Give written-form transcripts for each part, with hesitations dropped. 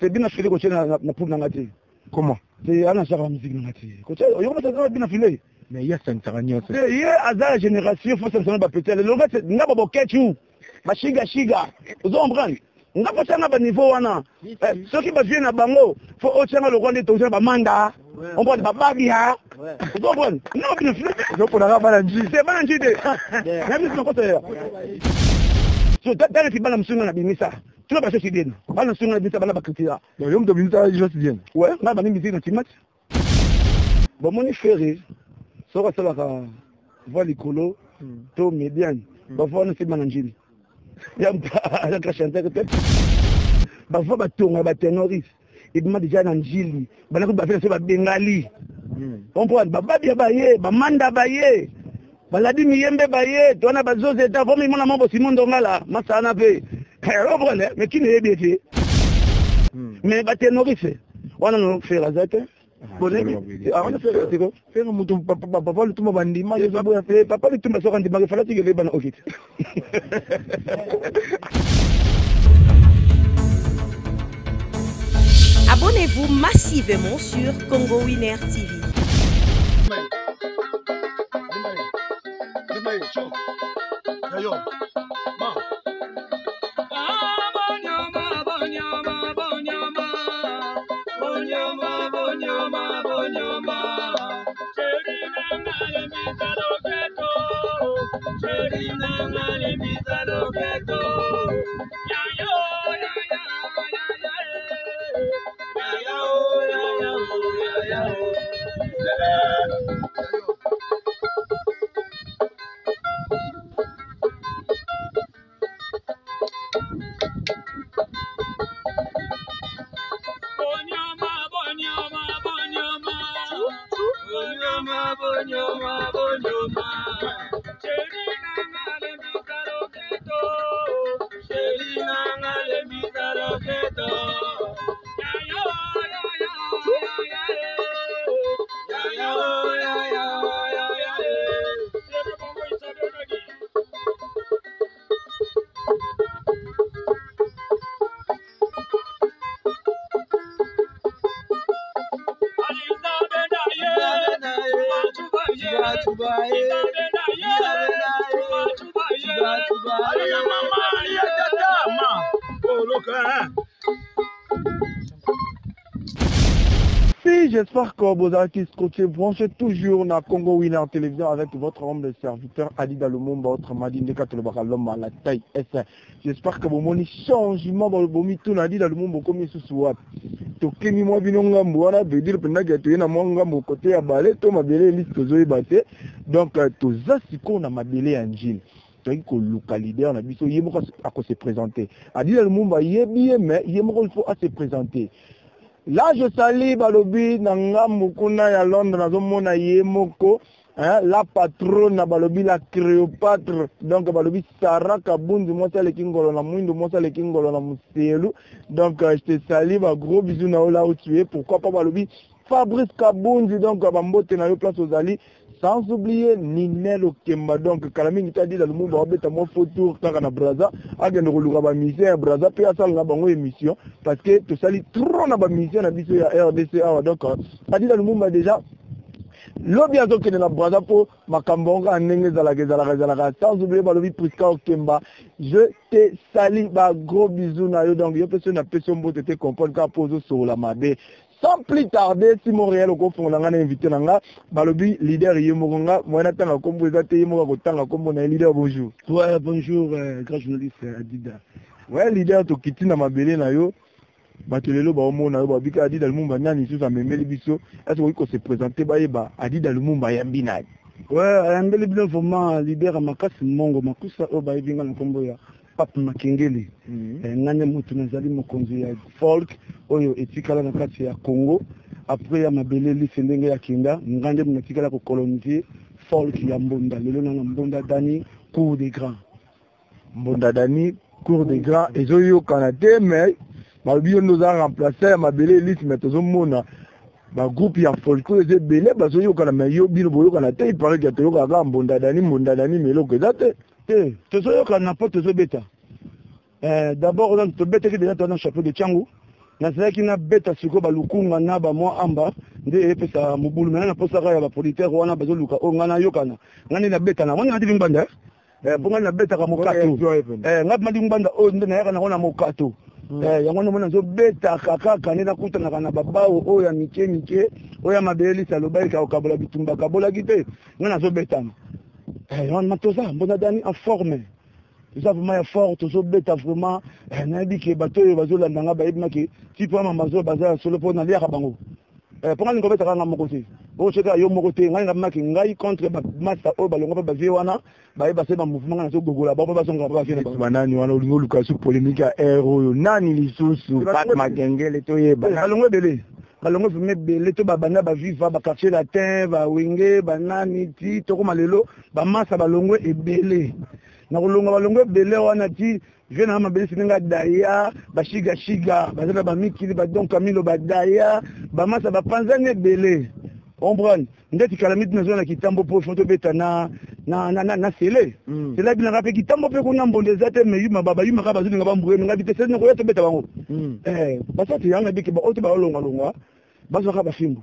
c'est bien affilé côté na pour ngati. Comment? C'est ana ça la musique ngati. Côté yo ko ça bien affilé. Mais il y a 500 c'est il y a azar génération faut ça ba peut-être le gars c'est ngaba boketu. Ba shiga. Vous comprenez? Ngaba ça ngaba niveau wana. Ceux qui ba viennent na bango, faut otanga le rwanda to ba manda. On peut ba babia. Vous comprenez? Non bien affilé. Je pour la balanji. C'est balanji de. Même si côté. So dans les bala msunga na bimisa. Tu vas passer chez Dien. Bala msunga na bimisa bala bakritira. Donc yom de bimisa juste Dien. Ouais, na bani bimisa na timat. Bon mon frère, so ka sala ka voix likolo to médiane. Ba voix na sima na njili. Yam ka chanter que ba voix ba tonga ba tenoris. Il m'a déjà na njili. Bala ko ba faire ba bengali. Comprendre ba babia ba ye, ba manda ba ye. Baladi miyembe baye tona bazoze ta vomi mona mambo simondo ngala masana pe robrele mais qui ne bien mais batenorise wana no faire zate bonne on fait c'est quoi faire mutu papa le tumba bandi ma je boya fait papa le tumba so kandi ma fala tigele bana okit. Abonnez-vous massivement sur Congo Winner TV. Yo, ma. Si, j'espère que vous avez scotché, branchez toujours na Congo Winner Télévision avec votre homme de serviteur Adida Lumumba, votre Madine Katolobaka la taille S. J'espère que vous avez changement dans le bomi tout Adida Lumumba comme sous swap. Tokeni moi binonga mwana veut dire pendant que tu es na mwanga mon côté à balé, to mabele liste que zoé baté. Donc to zasiko na mabele angine. Donc le local leader na biso yemo à se présenter. Adida Lumumba yebi mais yemo il faut à se présenter. Là, je salue Balobi, Nanga Mukuna ya Londres, Nazomona Yemoko, la patronne Balobi, la Cléopâtre, donc Balobi Sarah Kabundi, moi ça le Kingolo, la Mouindou, moi ça le Kingolo, la Moussélu. Donc, je te salue, gros bisous là où tu es. Pourquoi pas Balobi Fabrice Kabundi, donc Bambote na yo place aux alliés. Sans oublier Ninel Okemba, donc Kalamini t'a dit dans le monde, on va mettre mon photo dans Braza, à Gano Lugaba Mission, Braza, puis à ça, on a une émission, parce que tout ça, il trop na mission, à Bissou, à RDC, donc, a dit dans le monde déjà, l'objet donc de la Braza pour Makambonga, Nenge Zalaga, sans oublier Balobi Priska Okemba, je te salue, gros bisous, donc, il y a personne à personne pour te comprendre qu'à poser sur la mabé. Sans plus tarder, si Montréal au fond on a invité nanga, balobi leader yemoronga, moi natanga kombo ezate yemoka kotanga kombo na leader bonjour. Ouais, bonjour grand journaliste Adida. Ouais, leader to kitina mabele na yo. Batelelo ba omo na yo ba bika Adida Lumumba nani susa memeli biso. Est-ce qu'on se présenter ba yeba Adida Lumumba yambina. Ouais, yambeli bien vraiment leader makasi mongo makusa o ba yinga na kombo ya Papa Makengeli. Ngane mutu nazali mokonzi ya folk oyo etikala na kati ya Congo. Après ya mabele lisendenge ya kinda ngande munatikala ko coloniser folk ya Mbonda lelo na Mbonda Dani cour des grands. Mbonda Dani cour des grands ezoyo Canada mais mabio nous a remplacé mabele liste mais tozomona ba groupe ya folk eze belé bazoyo kana mais yo bino boyo kana te il paraît que to yoka Mbonda Dani melo que date. Tozoyo kana pas tozobeta. D'abord on te bête que déjà ton chapeau de Tchangu. nazalaki na beta siko balukunga na bamwa amba nde epesa mobulu mena naposaka ya bapolitere wana bazoluka o nga nayokana nga nde nabetana wani ngati vingbanda mpo nga nabetaka mokato ngati madi ngbanda oyo nde nayaka nango na mokato yango nde mona nazobetaka kaka nde nakutanaka na babao oyo ya mike mike oyo ya mabelelisa alobaika okabola bitumba kabolaki te nga nazobetana wana matoza mbona dani en forme toza vraiment ya fort tozobeta vraiment nayebi ke bato oyo bazolandanga bayebimaki tipo ya mamazo baza ya solo mpo naliaka bango mpo nga lingo betaka nga moko te okocheka yo moko te ngai ngabimaki ngai contre bamasa oyo balongo mpe bavie wana bayeba se bamouvement nga nazogogola bango mpe bazonga banani wana olingi oluka su polémique ya air oyo nani lisusu pat makengele toyeba balongo ebele balongo vraimen ebele to babanda baviva baquartier latin bawenge banani ti tokoma lelo bamasa balongo ebele na kulonga balongo ebele wana ti je na mabelisi ninga daya bashiga bazana bamikili badonka milo badaya bamasa bapanzani ebele comprendre ndeti kalamiti nazo na kitambo po foto beta na sele sela bina rape kitambo pe kuna mbonde zate me yuma baba yuma ka bazulinga bambure nga bite sele ko yeto beta bango basati yanga biki ba oto ba longa bazo ka bafimbo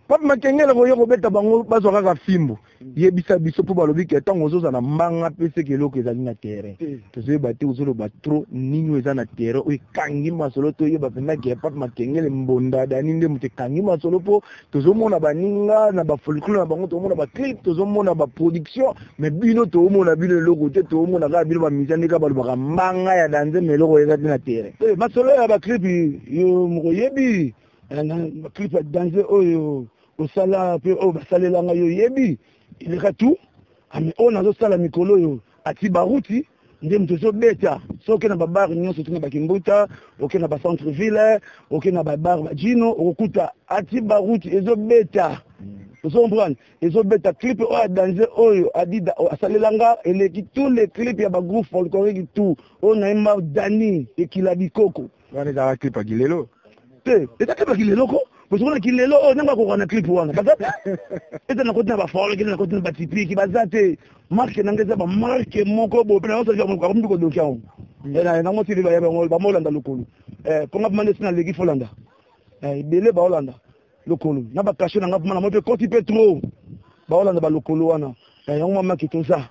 Papa Makengele boyo ko beta bango bazo ka fimbo yebisa biso po balobi ke tango ozoza na mbanga pese ke loko ezali na terrain tozo bati ozolo ba trop ninyo eza na terrain o kangi masolo to yeba pena ke Papa Makengele mbonda dani nde mute kangi masolo po tozo mona baninga na ba folklore na bango to mona ba clip tozo mona ba production mais bino to mona bino loko te to mona ka bino ba misani ka ba mbanga ya danze meloko eza na terrain masolo ya ba clip yo mo yebi na clip ya danze oyo osala pe o basalela nga yo yebi ileka tout ami on azosala mikolo yo ati baruti nde mtozo beta soke na babar nyonso tuna bakimbuta oke na ba centre ville oke na babar bajino okuta ati baruti ezo beta ozo comprendre ezo beta clip o danse oyo adida asalela nga eleki tous les clips ya ba groupe folklorique tout on a ima dani ekila bikoko wana za clip ya Gilelo te eta clip ya Gilelo ko Parce que Lelo n'a pas qu'on a clip wana bazate eza na koti na ba folo na koti na ba tipiki bazate marque nangeza ba marque moko bo pena so jamu ko mbi ko do kyao ena na moti ba yaba ngol ba molanda lokolo ponga mande sina legi folanda bele ba holanda lokolo na ba kasho na ngapuma na mo pe koti petro ba holanda ba lokolo wana yango mama ki toza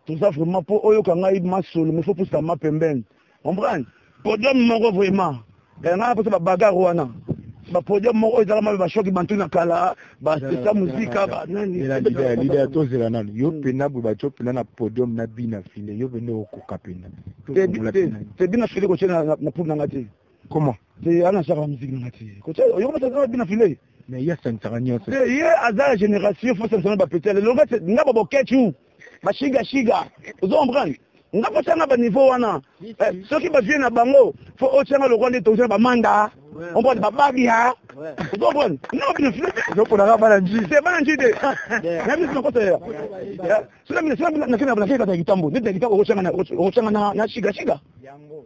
vraiment po oyo ka ngai masolo me faut pour ça ma pembeni comprendre podium moko vraiment na pas ba bagarre wana ba podium moko ezala mabe ba shoki bantu na kala ba sesa muzika ba nani leader tozela nani yo pena bu ba chopena na podium na bina file yo bende okoka pena te bina file ko chena na pour na ngati comment te ana saka musique na ngati ko chena yo ko bina file mais ya santaranya te ye azala génération faut ça ba peut-être le ngati ngaba bokechu ba shiga ozo comprendre ngapa changa ba niveau wana soki ba vie na bango fo o changa lo kwande to ba manda on peut ba babia ozo bon no bien fait zo pona ka bana nji c'est bana nji de même si on côté ya cela na kena bana keta kitambo ndio kitambo o changa na shiga yango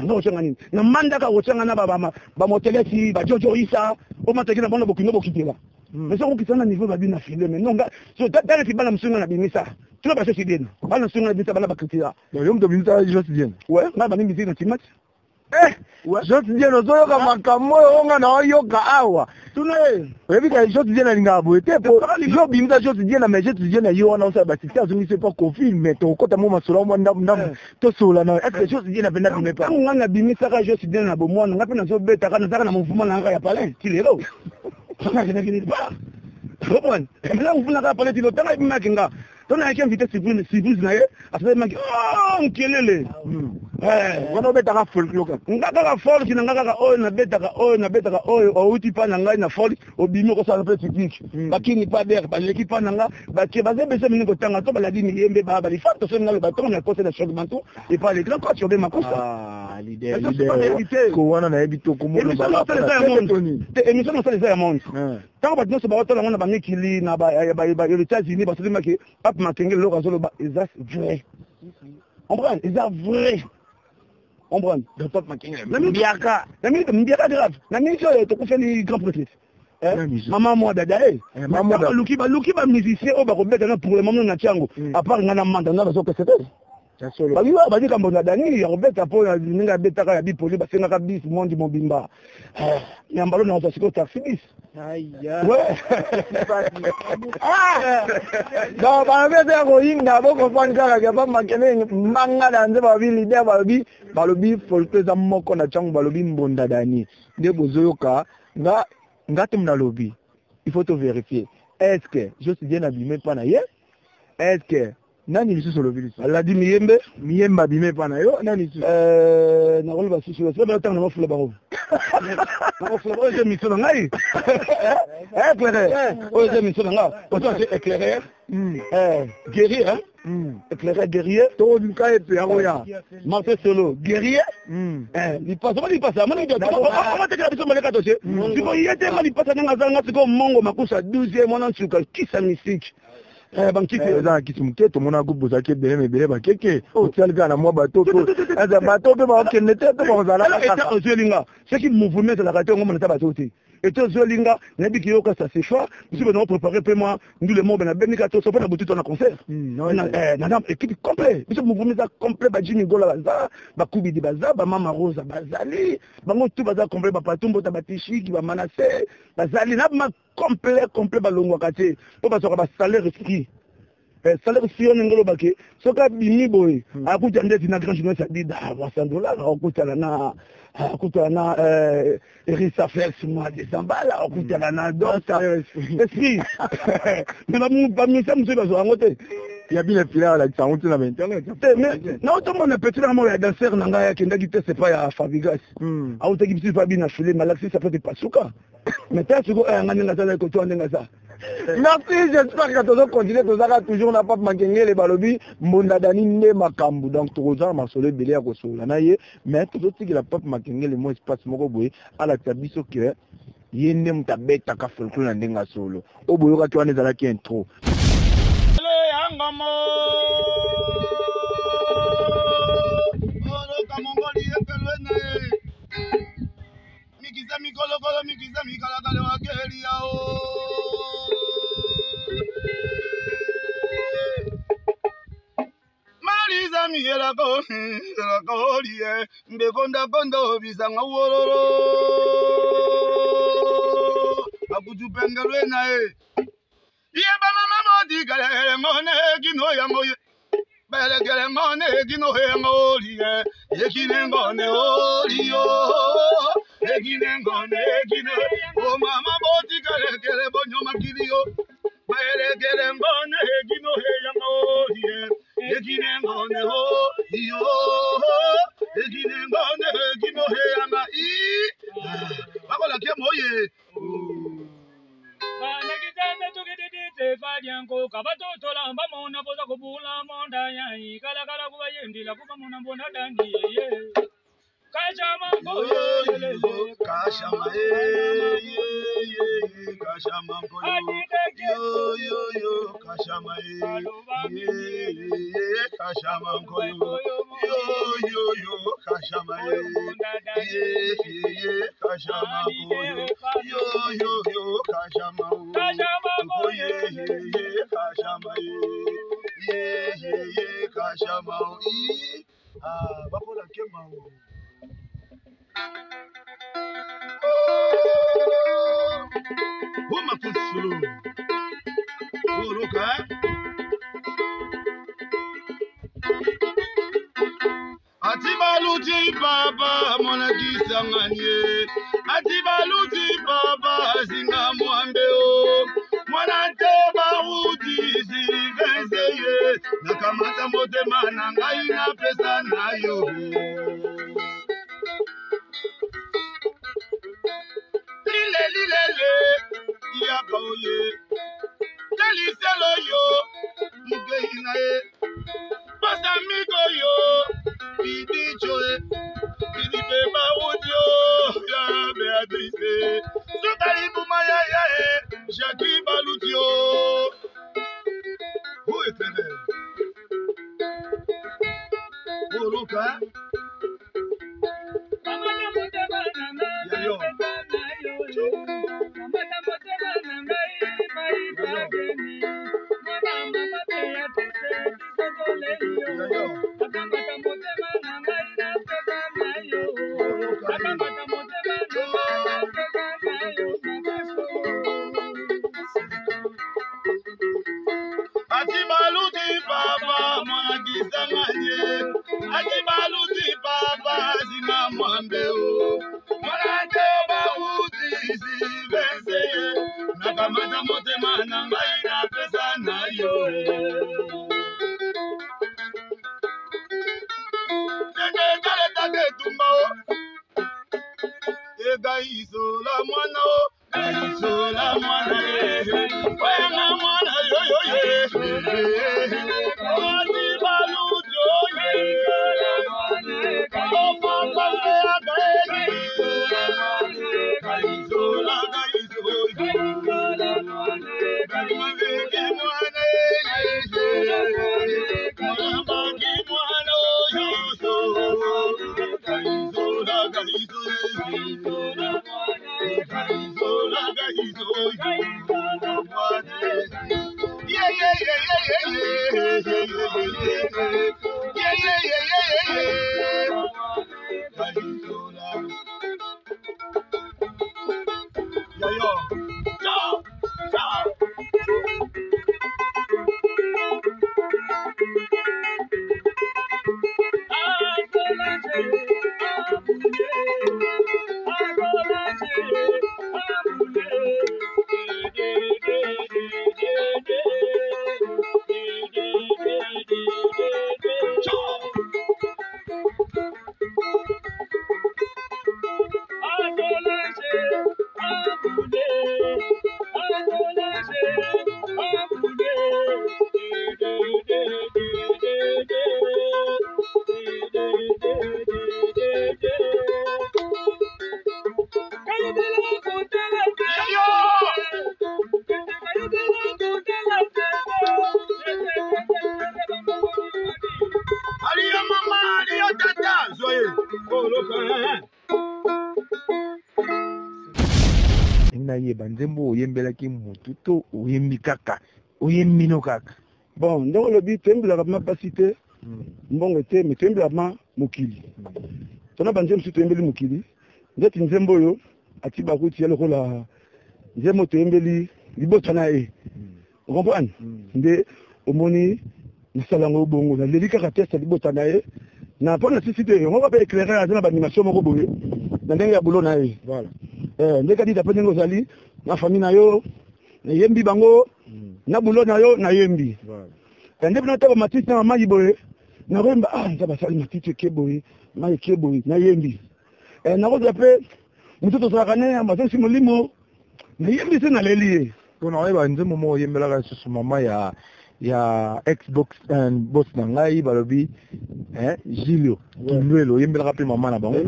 no changa ni na manda ka o changa na ba motelesi ba jojo isa o matekina bana bokino bokitela mais ça on kitana niveau ba bina filé mais non so dana ti bana msunga na bimisa tu vas passer bien bana msunga na bimisa bana bakritira yo mto bimisa juste bien ouais na bana bimisa na timati juste bien ozo ka makamo onga na yoka awa tuna webi ka juste bien na ngabo ete po yo bimisa juste bien na mais juste bien na yo na osa ba titi azungi c'est pas confirme mais to kota mo masolo mo ndam to sola na est juste bien na benda bime pa nganga bimisa ka juste bien na bomwana ngapi na zo beta kana zaka na mouvement na nga ya palais tilelo Robon, là on voulait parler de l'autre, il m'a dit nga. Donc on a invité Sibus na ye, après il m'a dit oh kelele. Wana beta ka folklore. Nga ka folk na nga ka oyo na beta ka oyo o uti pa na ngai na folk o bimi ko sa pe typique. Bakini pa der ba l'équipe pa na nga ba ke ba zebe se mingo tanga to ba la dini yembe ba ba li fato se nga ba to na côté de choc manto et pas les grands coach yo be makosa. Ah, leader. Ko wana na ebito ko mo ba. Émission no ça les monde. Tant ba no se ba to na ba mikili na ba les États-Unis ba se maki Papa Makengele lo razolo ba exact vrai. On prend exact vrai. On prend de Papa Makengele. Mbiaka grave. Na mimi to ko feli grand prêtre. Maman moi dada maman luki ba musicien o ba ko beta na pour le moment na tiango. À part ngana manda na zo que c'était. babiwa badi kambona dani ya robeta po na ninga betaka ya bipoli basenga bis mondi mobimba yambalo na otasiko taxi bis ouais ba ba beta ko inga boko fanga ka ba makene manga danze babi leader babi balobi folke za moko na changu balobi mbonda dani nde bozoyoka nga tum na lobby il faut te vérifier est-ce que je suis bien abîmé pas na ye est-ce que nani lisusu lobby la di miyemba abîmé pas na yo nani lisusu na role ba susu c'est pas tant na mafula ba na mafula ba je mission na ngai éclairé o je mission na nga o toi c'est éclairé guerrier éclairé guerrier to du ka et ya oya marté solo guerrier li passe mani do comment te biso maleka to je siko yete mani passe na ngazanga siko mongo makusa 12e mona nsuka kisa mystique bankiki za kisumuke to mona gubu za kebele mebele ba keke o tialga na mwa bato to za bato be ba kenete to ba za la ka to zelinga ce qui mouvement la ka to ngoma na bato te et to zelinga na biki yo ka ça c'est choix nous devons préparer paiement nous le monde na benika to so na butu na concert na équipe complet biso mouvement za complet ba Jimmy Gola baza ba kubi di baza ba mama Rosa bazali bango tout baza complet ba patumbo ta batishiki ba manase bazali na ma complet ba longwa kate to ba so ba salaire esprit salaire si on ngolo bake soka bini boy akuta ndeti na grand journée ça dit $100 akutana na Erisa Flex moi des ambala akutana na docteur esprit mais ba mi ça monsieur bazo ngote ya bien filer la tsangu na internet mais na otomo na petit na mo ya danser na ngaya kenda gite c'est pas ya Fabigas auto gibisi pas bien achulé malaxi ça fait pas souka mais t'as tu go ngani ngasa ko to ndenga ça. Merci, j'espère que tu vas continuer toujours n'a pas manqué les balobi mbonda dani ne makambu donc tu rejoins ma solo belé à kosola na ye mais tout autre qui la pas manqué les mots espace moko boy à la tabiso que yende mutabeta ka folklore na ndenga solo oboyo ka twana zala ki intro Mikiza mikolo mikiza mikala kale wakeli yao Maliza mihela koliye mbekonda kondo bizanga wororo akujupengelwe nae Yeba mama modi kale ngone kino ya moye Bele kele ngone kino ya ngoliye Yekine ngone oliyo Egine ngone egine O mama modi kele bonyo makiliyo Bele kele ngone egino ya ngoliye Egine ngone oliyo Egine ngone egino ya nga Bakola kia moye Nakitende tukididite fadyanko kabatoto lamba mona boza kubula monda yai kala kuba yendila kuba mona mbona dani ye Kashama koyo Kashama Kashama koyo yo Kashama Kashama koyo yo Kashama Kashama koyo yo Kashama koyo Kashama Kashama bakola kema Huma kusulu Uluka Atibaluti baba mwana kisanganye Atibaluti baba zinga mwambeo Mwana teba uti zigenzeye Nakamata motema nangai na pesa nayo Lilele Yakoye Taliselo yo Mugeina e Pasamigo yo Bidijoe Bidibeba udio Ya Beatrice Sotali bumaya ya e Jackie Baludio Où est elle? Uluka Yayo isola mwana o isola mwana wena mwana yo yo ye odi balujo ye o papa se aga isola mwana isola isola mwana kalmavege mwana kalmavege mwana yo so isola isola Nzembo oyembelaki mutu to oyembi kaka oyembino kaka bon ndenge olobi toyembelaka ma pasi te mbongo te me toyembelaka ma mokili tona banzembo mosusu toyembeli mokili nzeti nzembo oyo ati bakuti ya lokola nzembo toyembeli libota na ye okomprendre nde omoni nasala yango bongo naleli kaka teste libota na ye na mpona sisi te yango mpe éclaireur aza na banimation moko boye na ndenge ya bulo na ye voilà ndenge kadi tape ndenge ozali na famille na yo nayembi bango na bulo na yo nayembi nde mpena taba matiti na mamai boye nakoyemba nza basali matiti eke boye mai eke boye nayembi nakozwa mpe motu tozalaka ne mazosi molimo nayembi se naleli ye mpona oyeba nzembo moko oyembelaka lisusu mama ya xbox boss na ngai balobi Gilio Kindwelo oyembelaka mpe mama na bango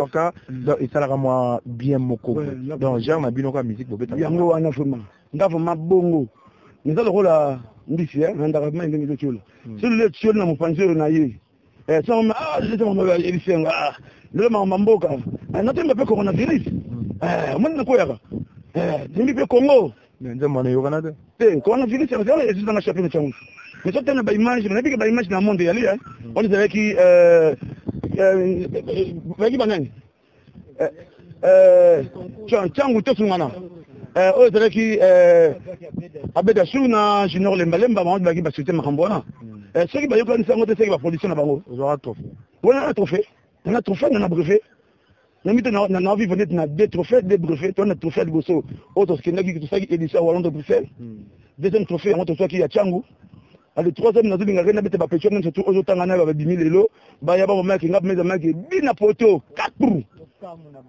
kaka esalaka mwa bien moko donc genre na bino ka musique bobeta yango wana vraiment ndavo mabongo nza lokola mbisi nandaka mai ndenge ezotiola solo le tioli na mopanzi oyo na ye samaelisenga lelo makamba mboka natemba mpe coronavirus omoni nakoyaka timbi mpe congo nzembo anayokana te coronavirus ezozanga chapitre changu mais so tena baimage nabiki baimage na monde yali on ezalaki bayaki banani changu tosungana oyo ezalaki abeda su na junior lembalemba bango bayaki basute makambo wana soki bayokanisa yango te soki baproduction na bango wana trophée na trophée na brevet namito na vivre net na deux trophées deux brevets to na trophée liboso autre skendaki tosaki édition à Londres Bruxelles deuxième trophée yango tosaki ya changu le troisième nazolinga rena bete bapetio même surtout ozotanga na babimi lelo baya ba mama kinga meza maki bina poto 4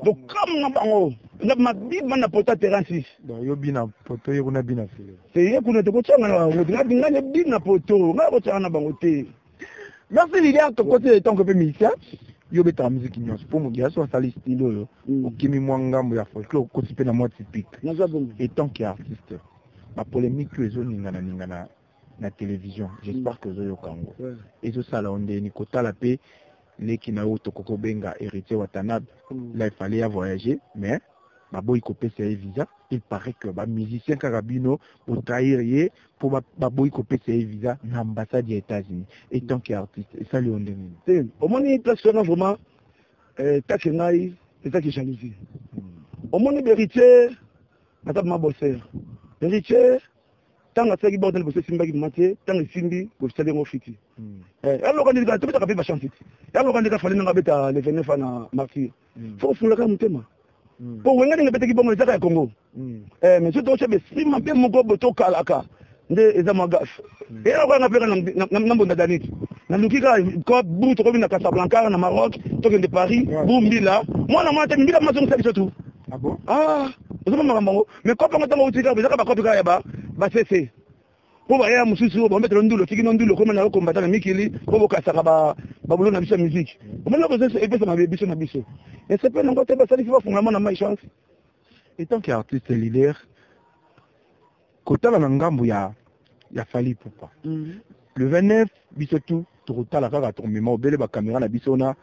donc comme na bango na mabiba na poto terrain 6 donc yo bina poto yo kuna bina file c'est yo kuna to tsanga na bango dinga dinga bina poto nga ko tsanga na bango te merci Lilian to côté tant que peu musicien yo beta musique nyonso pour mo dia so sali style oyo okimi mwangambo ya folklore ko tipe na moi typique et tant qu'artiste ma polémique ezo ningana na télévision j'espère que zoyo kango ezo sala onde ni kotala pe leki na auto koko benga héritier Watanabe là il fallait y voyager mais ma boy copé c'est visa il paraît que ba musicien Karabino au trahir pour ba boy copé c'est visa na ambassade des États-Unis et tant qu'artiste et ça le onde ni au moni personne vraiment takengai et ça qui jalousie au moni héritier madame ma bosser héritier tanga saki bordel bo simba ki maté tanga simbi bo stade ngo fiti alors quand il va tout ka pe ba chanter alors quand il va fallait nga beta le 29 na martyr faut fula ka mutema pour wenga nga beta ki bongo ezaka ya Congo mais surtout chebe simba pe moko boto kalaka nde eza magaf et alors quand nga pe na mbonda danit na lukika ko buto ko bina Casablanca na Maroc to ke de Paris bumbila moi na mata mbila mazo ngisa tout Ah bon? Ah, mais quand on entend aussi, vous avez pas compris, c'est pour voir un monsieur, on met le ndulo, qui n'ont ndulo, comme on a combattu la Mikili, pour vous casser baboulo na biso musique. On a besoin de ça, ma biso na biso. Et c'est pas n'importe quoi, ça, il faut fondamentalement na ma chance. Et tant qu'artiste leader, kotala na ngambu ya Fally Ipupa. Le 29, biso tout, totala kaka tombement, obele ba caméra na biso na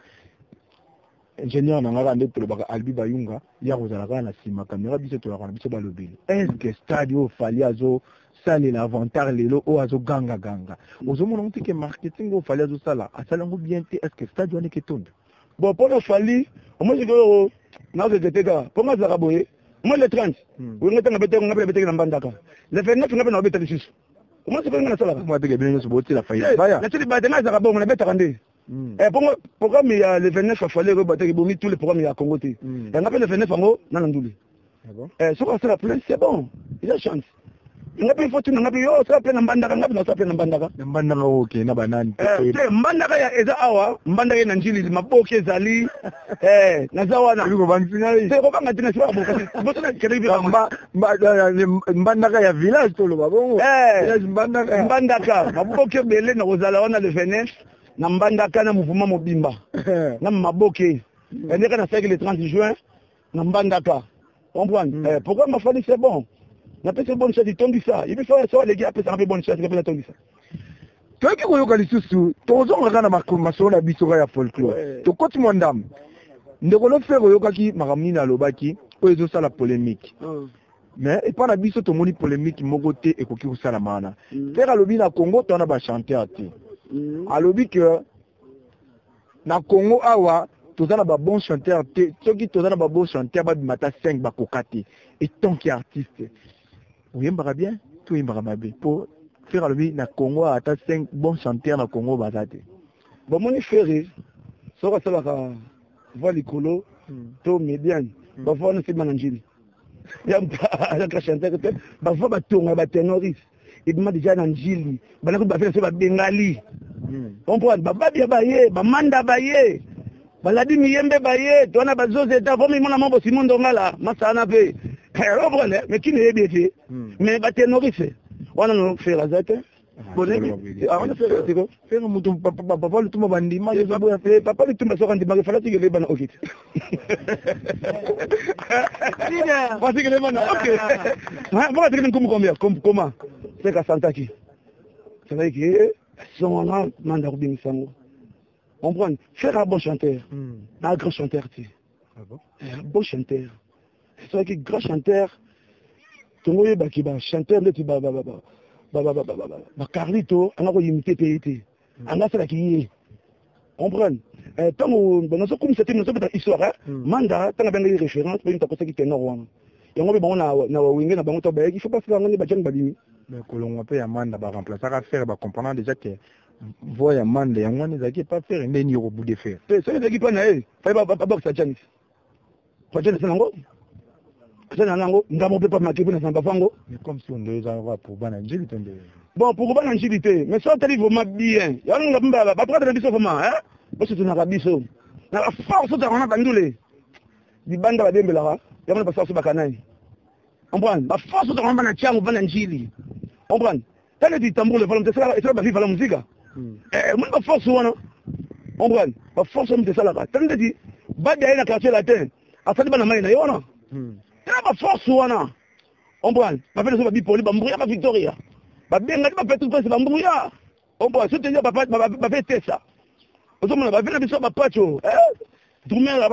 ingénieur na ngaka nde tolobaka Albi Bayunga, ya kozala kaka na sima caméra biso tolaka na biso balobeli. Est-ce que stadio Fally azo sali l'inventaire lelo o azo ganga. Ozo mona mutike marketing o Fally azo sala, asalango bien te, est-ce que stadio ane ketonde? Bon, pour le Fally, moi je dis na que c'était là. Pour moi ça va boyer. Moi le 30. On est en bête, on a bête na bandaka. Le 29 on a na bête dessus. Comment c'est na sala? Moi te bien so boti la faille. Vaya. La télé bête na ça va bon, on a bête randé. Et pour moi programme il y a le 29 il fallait rebattre bomi tous les programmes il y a Congo T. Et on appelle le 29 en na Ndouli. D'accord. Ce qu'on la plein c'est bon. Il a chance. On a pas faut on a pas yo ça plein na bandaka, on a ça plein na bandaka. Mbandaka OK na banani. Mbandaka ya eza awa, mbandaka na njili maboke zali na zawana. Biko bansinali. C'est ko banga tina siba boka. Boso na keribi mbandaka ya village to lo babongo. Mbandaka maboke bele na kozala wana le 29 na mbandaka na mouvement mobimba. Na maboke. Ndeka na cycle le 30 juin na mbandaka. Comprendre? Pourquoi ma famille c'est bon? Na pesa bonne chose tombi ça. Il faut ça les gars pesa un peu bonne chose que tombi ça. Toi qui koyoka lisusu, tozonga kana makomaso na biso ya folklore. To koti mondam. Ndeko lo faire koyoka ki makamni na lobaki, o ezo sala polémique. Mais et pas na biso to moni polémique moko te ekoki ko sala mana. Faire alobi na Congo to na ba chanteur te. Alobi que na Congo awa tozana ba bon chanteur te, soki tozana ba bon chanteur ba bimata 5 ba kokate. Et tant qu'artiste oui, bien, tout est bien. Pour faire le na Congo, à 5 bons chanteurs na Congo, bazate. Bon, mon frère, ça va, ça va, voir les colos, tout médian, va voir nous faire manangili. Il y a un chanteur, va voir ma tourne, va ténoris. Il m'a déjà nanjili, va faire ça, va bengali. Comprendre, va bien bailler, va manda bailler. Baladi miyembe baye, tona bazo zeta, vomi mona mambo Simon Dongala, masana pe. Mais qui n'est bien fait? Mais bah t'es nourrissé. On a nous fait la zette. Bon, on a fait quoi? Faire un mouton, papa le tout m'a bandit, moi j'ai pas fait, papa le tout m'a sorti, il fallait que les bannes au kit. Voici que les bannes, ok. Moi, tu combien? Comment? C'est qu'à Santaki. C'est vrai que son nom, Mandar Bin Sango. On prend, faire un bon chanteur, un grand chanteur, tu sais. Un bon chanteur. C'est vrai que grand chanteur, tu vois, qui va chanteur, tu vas, Carlito, on a imité Pété. On a fait la qui on prend. Tant que nous sommes c'était une histoire, Manda, tant que des références, mais tu as pensé qu'il était nord. Et on va bon na wingé na bango to il faut pas faire ngani ba jang badini. Mais kolonga pe ya Manda ba remplacer à faire ba comprendre déjà que voya Manda ya ngani zaki pas faire ndeni au bout de faire. C'est ça qui pas na fa ba box à Janis. Kwa Janis nango. Ça nango ndamo pe pas makibu na samba fango. Mais comme si on devait avoir pour bana njili tende. Bon pour bana njili te, mais ça tali vraiment bien. Ya nga mbaba ba prendre biso vraiment hein. Parce que tu n'as pas biso. Na la force de rona bandule. Di banda ba dembela ya mwana pasao bakanai. On prend la force de rona na tiango bana njili. On prend. Telle du tambour le volonté ça et ça ba vivre la musique. Moi la force wana. On prend. La force de ça là. Telle dit ba dia na quartier latin. Asali bana mai na yona. La force wana. On prend. Ba fait ça ba bipoli ba mbrouya ba Victoria. Ba benga ba fait tout ça ba mbrouya. On prend. C'était ba fait ça. Ozo mona ba fait na biso ba pacho. Tourner là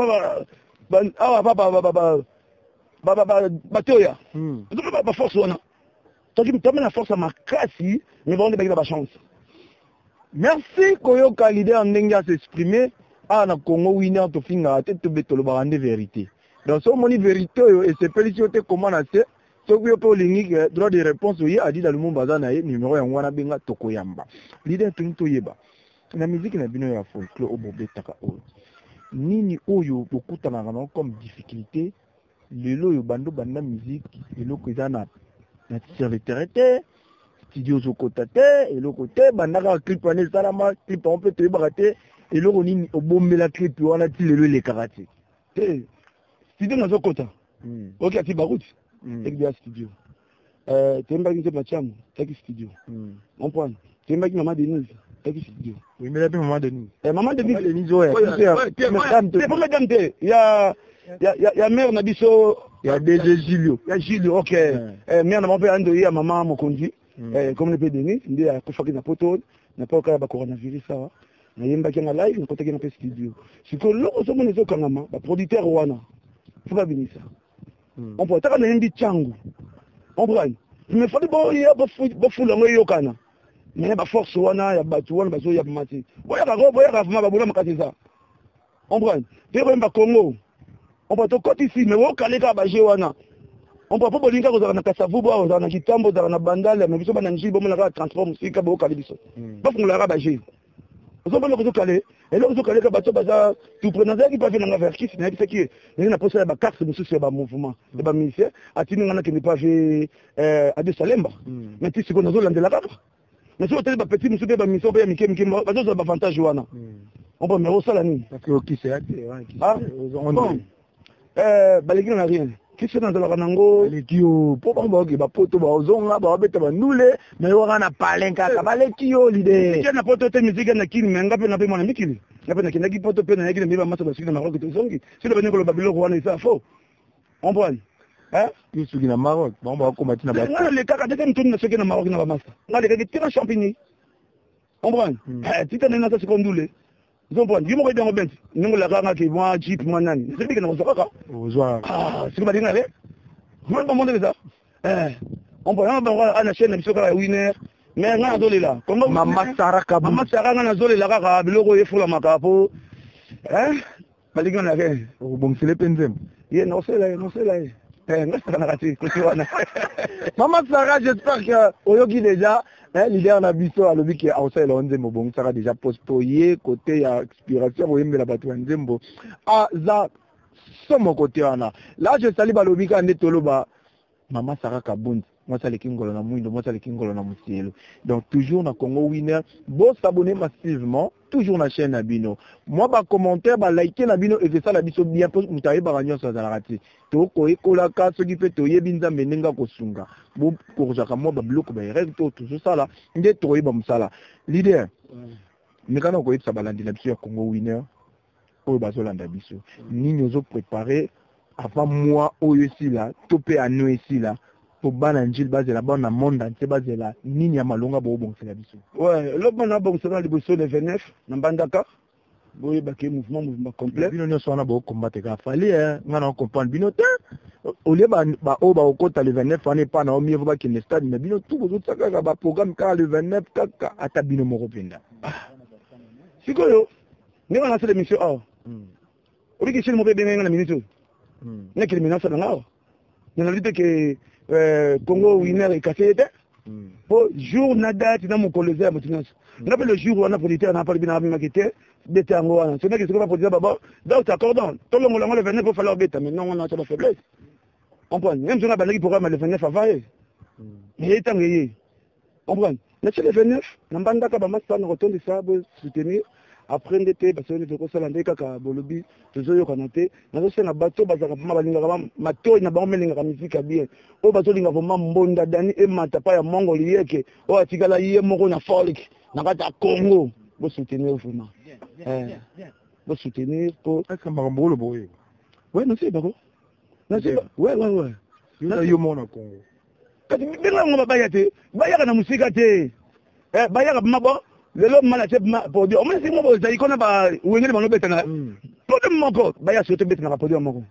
batoya. Ba force wana. Toi tu me donnes la force à ma classe, mais bon on a chance. Merci Koyoka leader ndenge s'exprimer à na Congo winner to finga tête to betolo ba rendre vérité. Donc so moni vérité et c'est félicité comment na c'est so ku yopo lingi droit de réponse oui a dit dans le monde bazana numéro ya ngwana benga tokoyamba. Leader to yeba. Na musique na bino ya folklore obobetaka o. Nini oyo bokutana na comme difficulté lelo yo bando banda musique eloko ezana na sur le terrain studio zokota te eloko te bandaka clip ane salama clip on peut te barater eloko nini obombela clip wana ti lelo le karate studio na zokota ok ati baruti ekbia studio tembaki nze machamu taki studio comprendre tembaki Maman Denise taki studio oui mais là Maman Denise Maman Denise madame te ya mère na biso ya DG Julio ok mère na mpe ando ya mama mokonzi comme le pe Denise nde akufaki na poto na pa okaya ba coronavirus awa nayembaki na live nakotaki na pe studio sikoyo loko somona ezokangama baproducteur wana fo babimisa on peut taka nayembi changu comprendre mais fali bofula ngo eyokana mais baforce wana ya bato wana bazoya mati boyaka vraiment babula makasi eza comprendre te koyemba Congo on peut tokoti ici mais wokaleka baje wana on peut pas bolinga kozala na kasavu bo ozala na kitambo ozala na bandala mais biso bana njili bomonaka transport musika bokali biso bafungolaka baje ozobona kozokale elo kozokale ka bato baza tout prenant qui pas venir vers qui c'est qui est na posa ya ba carte mususu ya ba mouvement ya ba ministère atini ngana ke ne pas ver Ade Salemba mais tu sais qu'on a zolandela kaka mais so tele ba petit mususu ba mission ba mike bazo ba avantage wana on peut me resala ni parce que qui c'est baleki na rien kisi nazalaka nango baleki yo po bango ba poto ba ozonga ba beta ba nule mais yo kana palen kaka baleki yo lide na poto te musique na kini menga pe na pe mwana mikili na pe na kinaki poto pe na yaki na miba masa ba sikina Maroc to zongi silo ba ngolo babilo wana isa fo on prend yo suki na Maroc ba ba ko matina ba le kaka de kan tuna suki na Maroc na ba masa ngale ka tira champigny on prend tita na sa sekondule zombo ndimo ko dengo benti ningo la kanga ke moi jeep moi nani c'est bien que na sokaka ozwa c'est pas dinga le moi ba monde ça on peut on na chaîne biso ka winner mais nga zolela kongo Mama Saraka nga na zolela kaka biloko efula makapo balinga na ke bon c'est le penzem ye no sela nga sana kati kusiwana Mama Sarah, j'espère que oyoki déjà leader na biso alobi ki ausela onzembo bon Sarah déjà postoyer côté ya expiration oyembela bato ya nzembo za somo côté wana là je salue balobi ka nde toloba Mama Sarah Kabundi moi ça les kingolo na mwindo moi ça les kingolo na musielo donc toujours na Congo Winner bon s'abonner massivement toujours na chaîne na bino moi ba commentaire ba liker na bino et ça la biso bien pour mutaye ba ranyo ça la rati to ko ekolaka soki pe to yebinza menenga ko sunga bo ko jaka mo ba bloc ba règle to tout ça là nde to yeba musala leader mekana ko yebisa balandi na biso ya Congo Winner o ba zolanda biso nini ozo préparer avant moi oyo si là topé à nous ici là pour bana njil bazela bona monde entier bazela nini ya malonga bo bon c'est la biso ouais le bon bon c'est dans le bosso le 29 na Mbandaka boye ba ke mouvement complet bino nyo sona bo combattre ka fali ngana comprendre bino te au lieu ba o ba okota le 29 on est pas na mieux ba ki ne stade mais bino tout bozo tsaka ba programme ka le 29 kaka ata bino moko penda sikoyo ni wana c'est l'émission obi ki mo be benga na minute na ki minute na ngao na lite ke Congo Winner et Kassete pour jour na date na mokoloza ya motinasi na pe le jour on a producteur na pas bien maqueté beta ngo wana c'est que c'est pas producteur baba donc accordons tout le monde le 29 pour falloir beta mais non on a la faiblesse on prend même si on a balé programme le 29 avant mais étant gagné on prend le 29 na Mbandaka ba massa na retourner ça pour soutenir après ndete parce que ko sala ndeka ka bolobi tozoyo kanate nazo sena bato bazaka pama balinga kama mato na ba melinga ka musique bien o bato linga vraiment mbonda dani e mata pa ya mongo lieke o atikala ye moko na folk na kata Congo bo soutenir vraiment bo soutenir pour est-ce que mbolo boye ouais non c'est bako non c'est ouais yo mona Congo kati binga ngo bayate bayaka na musique te bayaka mabo lelo mala te pour dire au moins si mo za ikona ba wengeli bano betana problème moko ba ya sote betana ba produit moko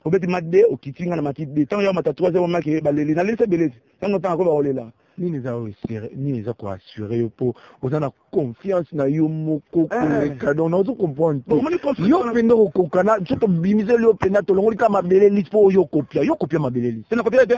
o beti madde o kitinga na matide tant yo mata 3e moment ke ba leli na lese belezi tant temps ko ba olela nini za assurer nini za ko assurer po ozana confiance na yo moko ko cadeau na ozo comprendre yo pendo ko kana soto bimize yo penda to longoli kama beleli po yo copia mabeleli c'est na copia te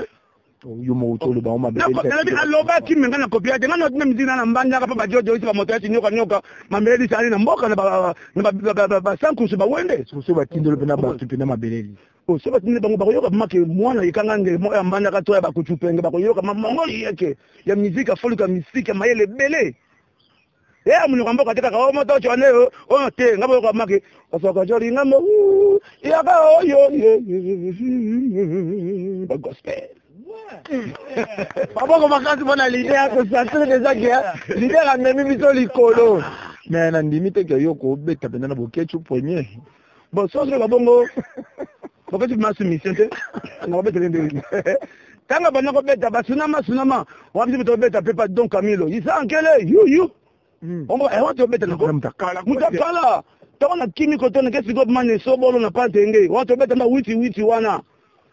yo mo tolo ba ma beleli na loba ki menga na copia te ngana tuna mizina na Mbandaka pa ba jojo isi ba moto ati nyoka mabeleli sali na mboka na ba sankusu ba wende so ba tindelo pena ba tupena mabeleli so ba tindelo bango ba yoka make mwana ikanga nge mo ya Mbandaka to ya ba kuchupenge ba yoka mamango yeke ya muzika folika misika mayele bele mulungu mboka te kaka o moto chone o te ngabo ko make osoka jori ngamo ya ka yo ba gospel papa ko makasi bona leader ko santre déjà que leader a même biso likolo mais na ndimi te ke yo ko beta bena na bokechu premier bon so so babongo boko tu masu mission te na beta ndenge tanga bana ko beta basunama wapi bito beta pepa don Camilo isa ankele you ongo want beta na ko mutakala tona kimiko tona kesi go mane so bolo na patenge want beta na witi wana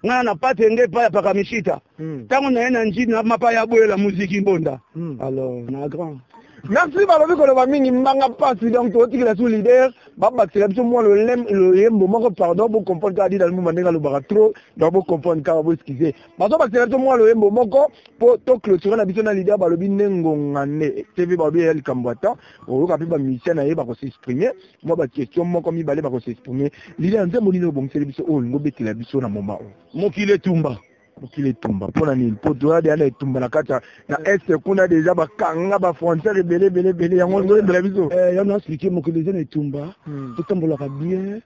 ngana na patenge pa pa kamishita tango na yena njini na mapa ya boyela muziki mbonda alors na grand merci balobi koloba mingi mbanga pasi donc totikela sous leader babakisela biso mwa le yembo moko pardon bo comprendre ka di dans le moment ndenge alobaka trop donc bo comprendre ka bo excuser bazobakisela biso mwa le yembo moko po to clôturer na biso na leader balobi nengonga ne tv balobi ya likambo ata oyoka mpe bamisien na ye bako s'exprimer mwa baquestion moko mibale bako s'exprimer leader nze molini obongiseli biso oyo olingo obetela biso na moma oyo mokili etumba mpona nini po toyade ana etumba na kati na este kuna deja bakanga bafrontiere ebele yango ngolembela biso ya na expliquer mokili eza na etumba totambolaka bien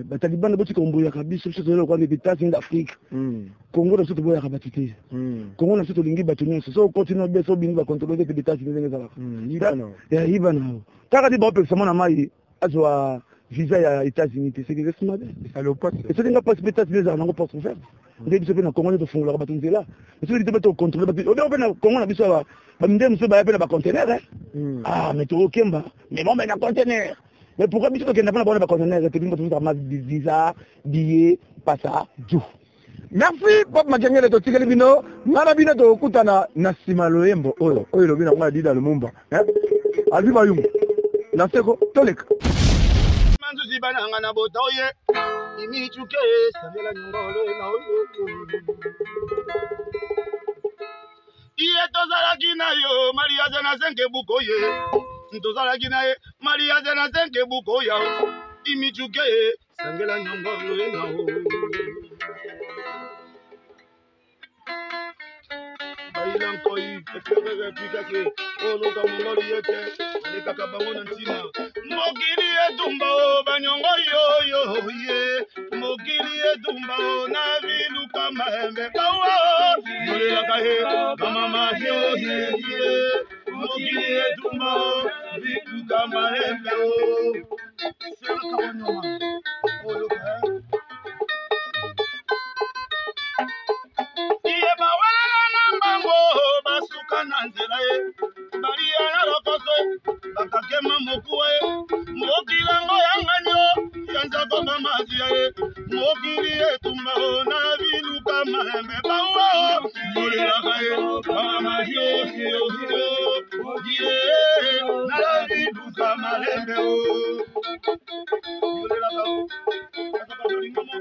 batalibana botika omboyaka biso tozolela kwa États-Unis d'Afrique Congo na biso toboyaka bato te Congo na biso tolingi bato nyonso so continue beso obingi bacontrole te États-Unis ndenge ezalaka yibana kaka ti baopekisa mwana mai azwa visa ya États-Unis te c'est que c'est mal et c'est nga passe États-Unis ezalaka nango porte ouverte nde biso mpe na Congo nde tofungolaka bato nzela biso te mpe tocontrole bato obe mpe na Congo na biso baminde mosusu baya mpe na bacontener mais tokokemba mais bon mais na contener mais pourquoi biso tokenda mpe na bona bacontener te bino tozutaka ma visa billet pasa du merci Pop Makengele totikeli bino ngana bino tokutana na nsima loyembo oyo lobi nango adida lumumba albi bayungu na seko toleka manzuzi bananga na botoye imichuke samela nyongolo na oyo iye tozalaki na yo Maria zena senke bukoye tozalaki na ye Maria zena senke bukoya imichuke samela nyongolo na oyo Bailan koi pepere pikase olo ka mongoli yeke ale kaka bango na ntina mokili etumba o banyongo yo ye mokili etumba o na viluka mahembe bawa yolela kahe mama yo ye mokili etumba o viluka mahembe o sela ka nyoma olo ka iye bawala mambo basuka na nzela ye balia na lokoso bakakema mokuwe mokilango yanganyo yanzako mamazia ye mokili etumba na biluka mahembe bawa molelaka ye mama yo na biluka mahembe o molelaka akapatolingamo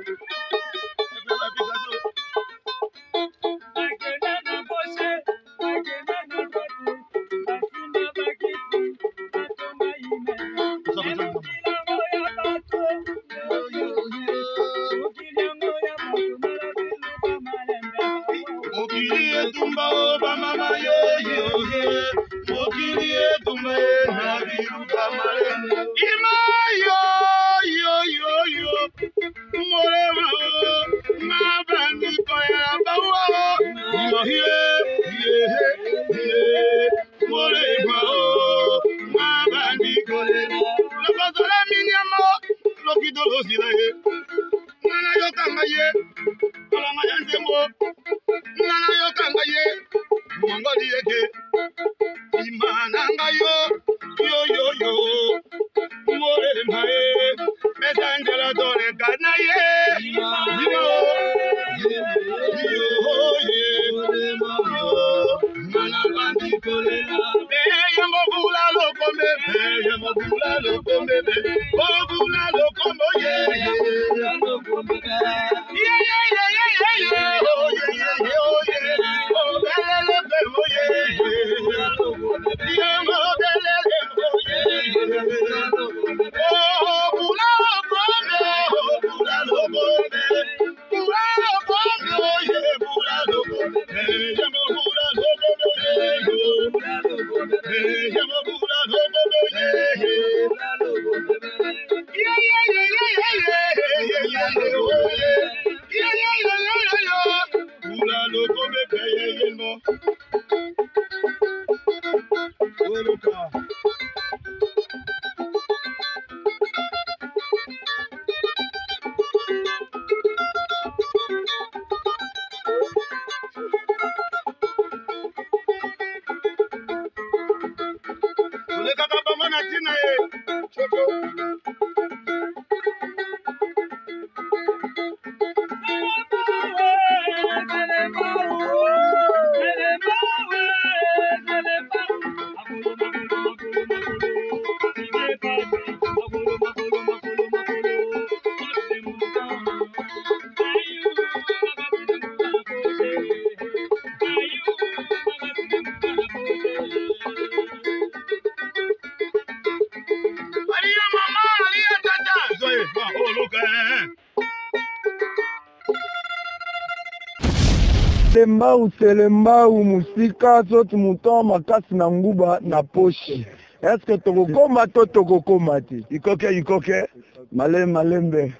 Lembau selembau musika soki muto makasi na nguba na poche. Est-ce que tokokoma to tokokoma te? Ikoke malembe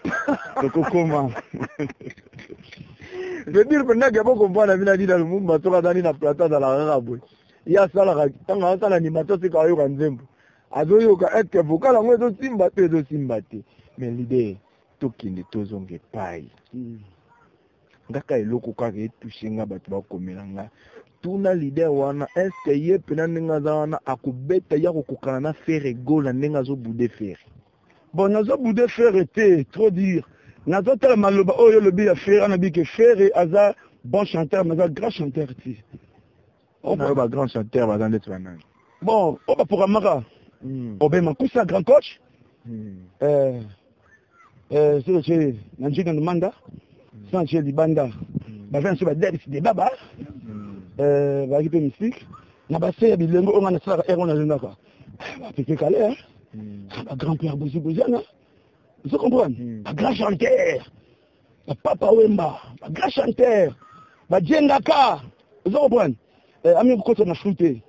tokokoma. Je veux dire pendant que beaucoup comprendre la vie dans le monde bato kadani na plata dans la rabo. Ya sala tanga sala ni mato se kayo kanzembo. Azoyo ka est que vocal ngo to simba te. Mais l'idée tokinde tozonge pai. Ngaka eloko kaka etouché nga bato bakomela nga tuna leader wana est ce que ye pena ndenge aza wana akobeta ya kokokana na fer egola ndenge azobude fer. Bon nazobude fer te trop dire nazotala maloba oyo lobi ya fer anabi ke fer aza bon chanteur mais aza grand chanteur ti on ba grand chanteur baza ndeti banani bon oba pour amaka obema kusa grand coach c'est chez Nanjika Manda sans chez Libanda bavin sur badel de baba ba kipe mystique na ba se bilengo on na sala on na zendaka ba piqué calé hein ba grand-père Bozibozana vous comprenez ba grand chanteur ba papa Wemba ba grand chanteur ba Jengaka vous comprenez ami ko na fruité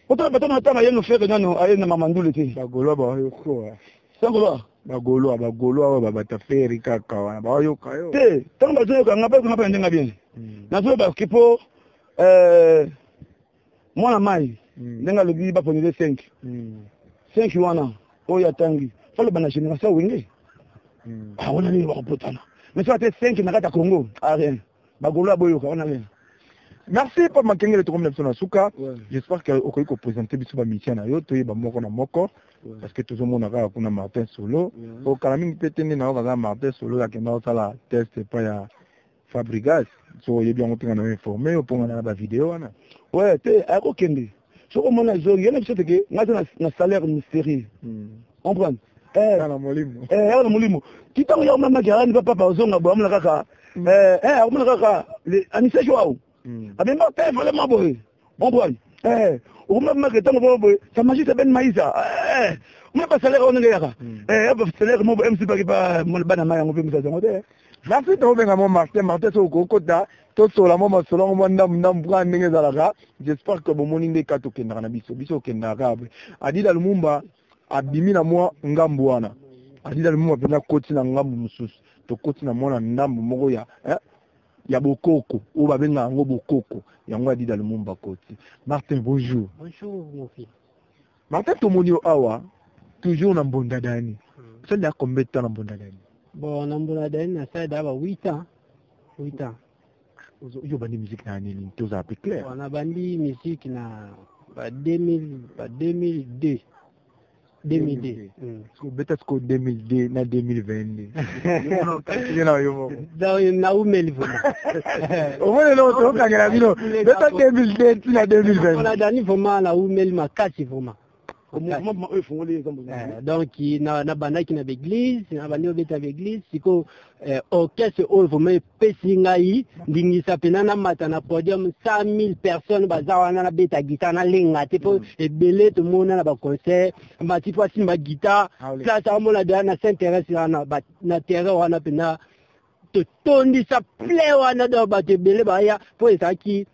autant ba tana tama yeno faire nano ayena mamandule te ba golo ba yo ko sangola bagolo awa babataferi kaka wana bayoka yo te tant bazoyoka ngapa ndenga bien nazo ba kipo mwana mai ndenga lobi ba ponele 5 wana oya tangi falo bana génération wenge ona ni ba potana mais ça te 5 na kata Congo rien bagolo aboyoka ona rien. Merci pour Makengele to comme na suka. J'espère que okoyi ko présenter biso ba mission na yo to yeba moko na moko parce que tout le monde a kuna Martin Solo au kalami petene na oka Martin Solo ya kenda sala test pa ya Fabregas so yebi on tinga na informer au ponga na ba vidéo wana ouais te ako kende so ko mona zo yena biso teke ngata na salaire mystérieux on prend na molimo na molimo kitango ya mama kirani papa bazonga bo amla kaka amla kaka le anise joao abemba te vraiment boy on prend on m'a que tango boy ça magie c'est ben maïsa on pas salaire on ngaka ba salaire mo MC pas mon bana maya ngo pemisa zongo te. Merci to benga mo Martin so ko kota to sola mo masolo mo ndam bra ndenge zalaka. J'espère que bomoni ndeka to kenda na biso kenda kabe Adida Lumumba abimi na moi ngambu wana Adida Lumumba pena koti na ngambu mususu to koti na mona ndambu moko ya bokoko ou babenga ngo bokoko yango Adida Lumumba koti. Martin bonjour. Bonjour mon fils. Martin tomoni awa toujours na mbondadani. Ça il y a combien de temps na mbondadani? Bon na mbondadani ça d'aba 8 ans. 8 ans. Yo bandi musique na nini to za clair. On a bandi musique na 2002. 2002. So peut-être que 2002 na 2022. Na umeli vraiment. Au moins là on kangela bino. Peut-être 2002 na 2020. On a dani vraiment na umeli makasi vraiment. Donc na banda qui na l'église na banda obeta l'église siko orchestre o vraiment pesingai ndingisa pena na mata na podium 100,000 personnes bazawana na beta guitare na lenga te po ebele to mona na ba concert mati po simba guitare ça ça mona na s'intéresse na terrain wana pena to tondi sa play wana do ba te bele ba ya po esaki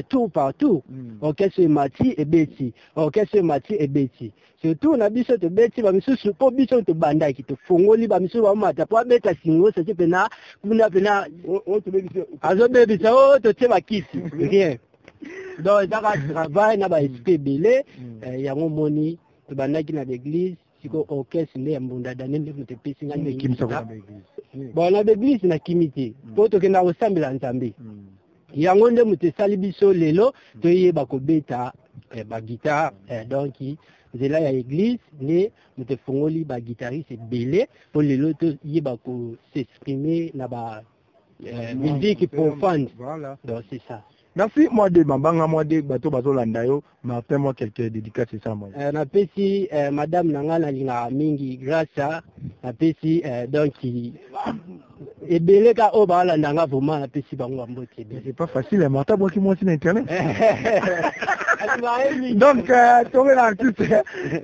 tout partout orchestre mati et beti orchestre mati et beti surtout na biso to beti ba misusu po biso to banda ki to fongoli ba misusu ba mata po beta singo ça pena kuna pena to beti azo beti ça to te ba kisi rien donc ça travail na ba esprit belé ya moni to banda ki na l'église siko orchestre ne mbunda dane ne te pesinga ne kimisa na l'église bon na l'église na kimiti po to kenda osambela nzambe yango nde mutu esali biso lelo toyeba kobeta ba guitare donc nzela ya église nde moto efongoli baguitariste ebele mpo lelo toyeba s'exprimer na ba musique profane. Voilà. Donc c'est ça. Merci, moi de Mabanga, moi de Bateau Bazolanda, Martin, moi quelques dédicaces, c'est ça, moi. Napesi madame Nangana Linga Mingi grâce à napesi donc ebele ka obala ndanga vraiment napesi bango mbote. C'est pas facile, hein, Martin, moi qui moi sur internet. Donc tombe na artiste.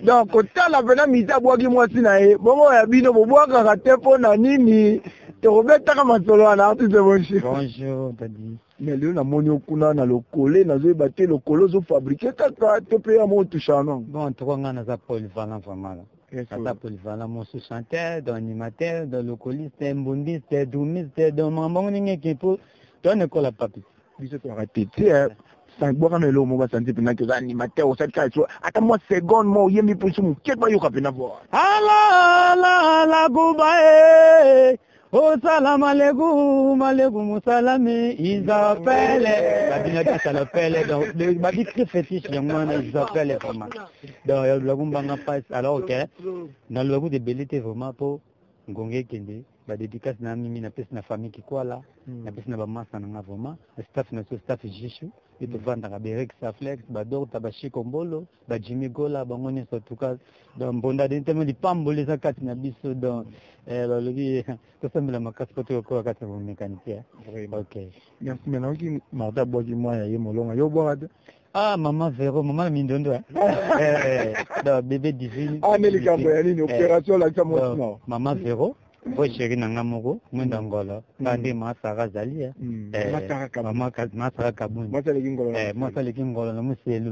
Donc autant la pena misa bois qui moi sur na bongo ya bino bois ka tepo na nini. Te robeta kama solo na artiste bonjour. Bonjour, Tadi. Mais le na moni okuna na lokole na zo baté lokolo zo fabriquer kaka te pe ya mo touchano. Bon, toi on a za polyvalent vraiment là. Ça polyvalent mon chanteur, animateur, dans locoliste, mbundiste, doumiste, dans mambo ninge kipo. Toi ne colle pas plus. Biso to arrêter. Tu sais ça bois na lo mo ba santi pena que animateur au cette case. Ata moi seconde mo yemi pour mu ket ba yo ka pena voir. Ala kubae. Oh salam alaikum, alaikum salam, ils appellent, la s'appelle, donc le babi très fétiche, ils appellent vraiment. Donc le lagoon banga passe, alors ok, dans le lagoon de belité vraiment pour Ngongé Kende, la dédicace na mimi na pes na famille qui quoi là, na pes na ba massa na vraiment, le staff na staff Jishu, et te vendre à Berek Saflex, Bador Tabashi Kombolo, ba Jimmy Gola, bangoni en tout cas, dans Bonda d'intérêt de Pambole ça kat na biso dans le vie, tout ça me la macasse pour tout quoi kat na mécanique. Ok. Merci maintenant qui Martha Bogi moi ya molonga yo boire. Ah maman Véro, maman Mindondo. Bébé divine. Ah mais les campagnes une opération là ça moi non. Maman Véro. Boy chéri nanga moko mwenda ngola kande masara zali mama masara kabuni moi ça le kingolo na muselu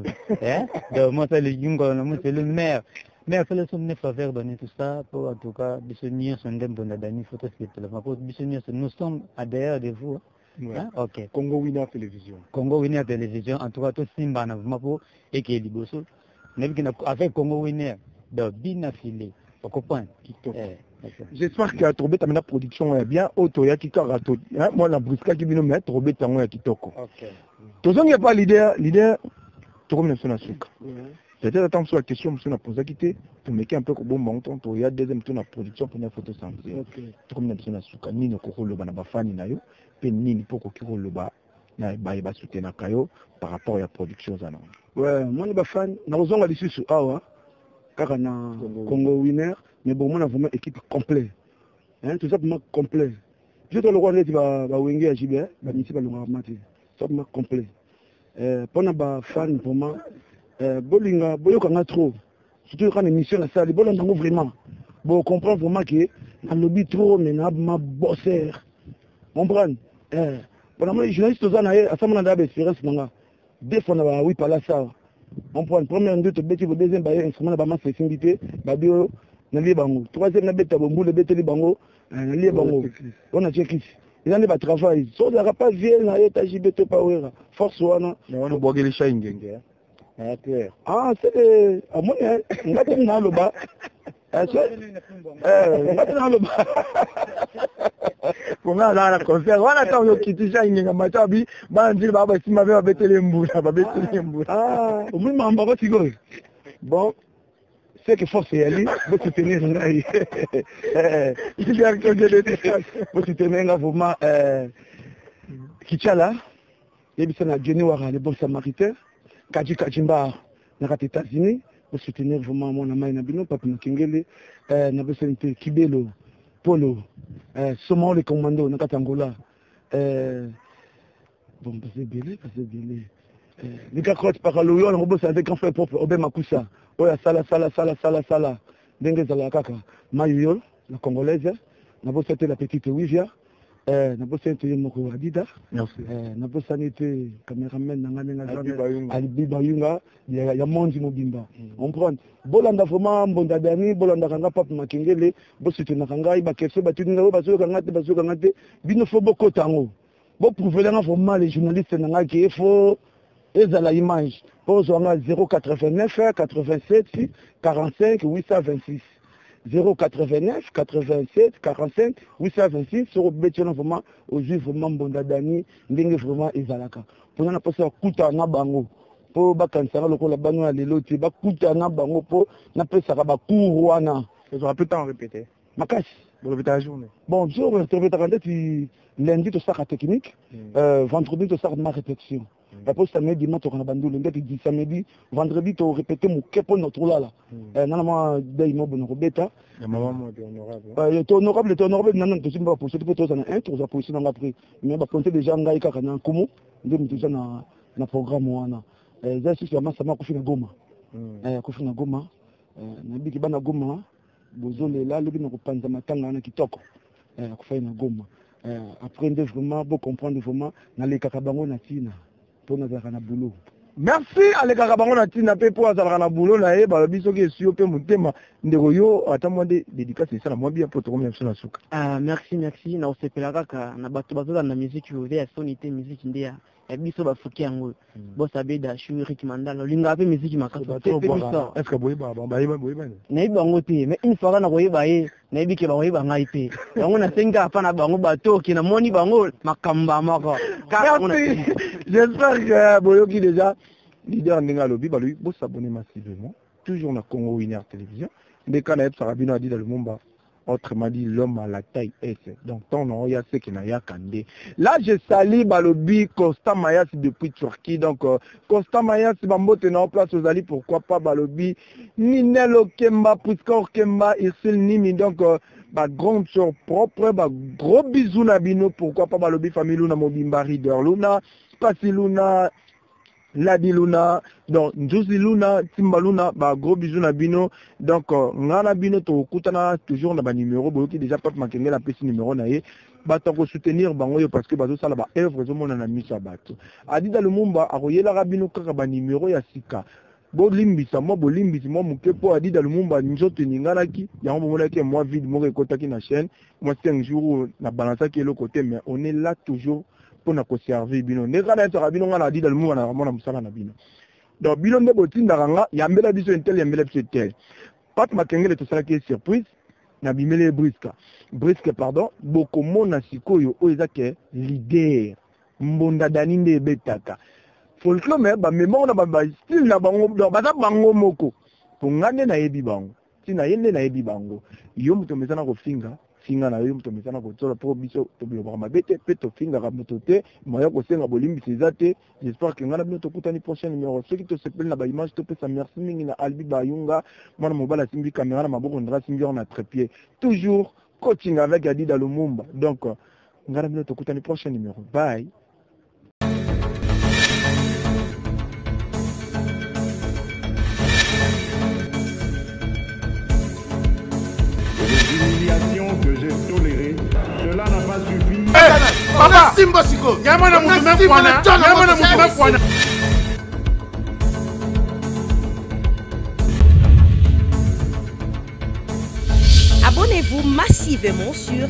donc moi ça le kingolo na muselu mère fait le somme faveur donner tout ça pour en tout cas bisonnier son dembo dani photo c'est le pour bisonnier nous sommes à derrière de vous. Ouais. OK. Congo Winner Télévision. Congo Winner Télévision en tout cas tout simba na vraiment et qui est liboso avec Congo Winner donc bien affilé au copain j'espère que Trobé ta mena production est bien auto ya kikara to moi la brusca qui bino mettre Trobé tango ya kitoko. OK. Tozongi pas leader Trobé na sona suka. Peut-être attendre sur la question monsieur na poser quitter pour mettre un peu ko bon montant to ya deuxième tour na production première photo sans. OK. Trobé na sona suka nini ko loba na bafani na yo pe nini poko ki loba na ba soutenir kayo par rapport à la production zana. Ouais, moi les bafani na ozonga lisusu awa kaka na Congo Winner. Mais bon, on a vraiment une équipe complète. Hein, tout simplement complet. Je te le vois, tu vas winguer à JB, tu vas le voir matin. Simplement complet. Pendant que fan, pour moi, Bolinga, Boyokanga trop. Surtout quand l'émission la salle, Bolinga vraiment. Bon, comprend vraiment que dans le lobby trop, mais n'a pas bossé. On prend. Pendant que les journalistes, à ce moment-là, il y a expérience. Des fois, on a oui, par là, ça. On prend première, deuxième, instrument, on a flexibilité, babio. Troisième, on a checké. Il y a travail. Si on n'a pas vu, il y a JBT Power. Force one. On a bogué les chaînes. Ah, c'est à moi, on a tenu dans le bas. On a la concert. On attend le qui t'a une matabi. Bandi baba si ma va bêter les mboula, baba bêter les mboula. Ah, au moins m'en va tigo. Bon. C'est que force est allée, vous soutenir il y a vous soutenir vraiment Kichala, il y a Jenny Wara, le bon samaritain, Kaji Kajimba, dans les États-Unis, vous soutenir vraiment mon ami Nabino, Papa Mkingele, Nabesente Kibelo, Polo, Somo le commando, Nakatangola, bon, c'est bien. Les gars croient par le on bosse avec un frère propre, Obé Makusa. Oya sala. Dengue Zalakaka. Mayuyol, la congolaise. N'a pas été la petite Wivia. N'a pas été Moko Adida. Merci. N'a pas été caméraman Alibi Bayunga. Il y a Mondi Mobimba. On prend. Bolanda vraiment, Bondadani, Bolanda Kanga, Papa Makingele, Bossite Nakanga, Ibakeso, Batuna, Bazokangate, Binofo Boko Tango. Bon, prouver vraiment les journalistes Nanga qui est faux. Et à la image, pose on a 089 87 45 826. 089 87 45 826 sur le béton vraiment aux juifs vraiment Bondadani, Ndenge vraiment Ezalaka. Pour nous passer à Kuta na bango. po bakanisaka lokola bano ya lelo te bakutana bango po napesaka bacour wana ezwaka mpe temps répété makasi bolobeta la journée bon jour répétaka ndeti lundi tosaka technique vendredi tosaka ma répétition po samedi dimanche tokana bandulu ndeti di samedi vendredi to répéter moke po notolala nana mwa dei mobo na kobeta honorable nana tosimba baposition te po tozana un toza position nanga après mais bakonse déjà ngai kaka na nkumu nde moto eza na programme wana eza susu ya masama akufi na goma akufi na goma nabiki bana goma bozolela lobi na kopanza matanga wana kitoko akufai na goma après nde vraiment bo comprendre vraiment nalekaka bango na ntina mpo nazalaka na boulot. Merci alekaka bango na ntina mpe mpo azalaka na boulot na ye balobi soki esi yo mpe motema ndeko yo ata mwa nde dédicace esala mwa bia mpo tokomi na biso na suka. Merci na osepela kaka na bato bazozala na miziki oyo ya soni te miziki nde ya biso bafuki yango bosa beda shu Rick Mandala olinga mpe miziki makasi te pe biso. Est-ce que boyeba boyeba nayebi bango te mais une fois na koyeba ye nayebi ke bakoyeba ngai te bango nasenga apa na bango batoki na moni bango makamba moko. Merci. J'espère que boyoki déjà leader ndenge alobi balobi bosabone massivement toujours na Congo Winner Télévision ndeka na yebisaka bino adi dans le monde autrement dit l'homme à la taille S donc ton nom ya ce qui na ya kande là je salue balobi Costa Mayas depuis Turquie donc Costa Mayas bambote na place aux ali pourquoi pas balobi Ninel Okemba Prisca Okemba Irsil Nimi donc ba grande sur propre ba gros bisous na bino pourquoi pas balobi famille Luna Mobimba Reader Luna Pasi Luna Ladi Luna, donc Njosi Luna, Timba Luna, bah gros bisous na bino. Donc ngana bino to kutana toujours na ba numéro boki déjà pas manquer la petit numéro na ye. Ba to ko soutenir bango yo parce que bazo sala ba œuvre zo mona na misa bato. Adida Lumumba akoyela rabino kaka ba numéro ya sika. Bolimbisa mo bolimbisi mo muke po Adida Lumumba njoto ningalaki yango bomona ke moi vide mo rekotaki na chaîne. Moi 5 jours na balança qui est le côté mais on est là toujours pour na conserver bino nekana etaka bino ngana Adida Lumumba na mona musala na bino donc bino nde botinda nga yambela biso intel yambela biso tel pat makengele to sala ki surprise na bimele brisque pardon boko mona sikoyo o ezake leader mbonda dani nde betaka folklore ba mémoire na ba style na bango donc baza bango moko pour ngane na yebi bango tina yende na yebi bango yo muto mesana ko finga na yo muto mesana ko tsola pro biso to bio ba mabete pe to finga ka muto te moya ko senga bolimbi sizate j'espère que ngana bino to kutani prochaine numéro ceux qui te s'appelle na ba image to pesa merci mingi na Albi Bayunga mwana mobala simbi caméra na maboko ndra simbi on a trépied toujours coaching avec Adida Lumumba donc ngana bino to kutani prochaine numéro bye. Que j'ai toléré, cela n'a pas suffi. Papa Simba Siko, Yamana Moutoumé Kwana. Abonnez-vous massivement sur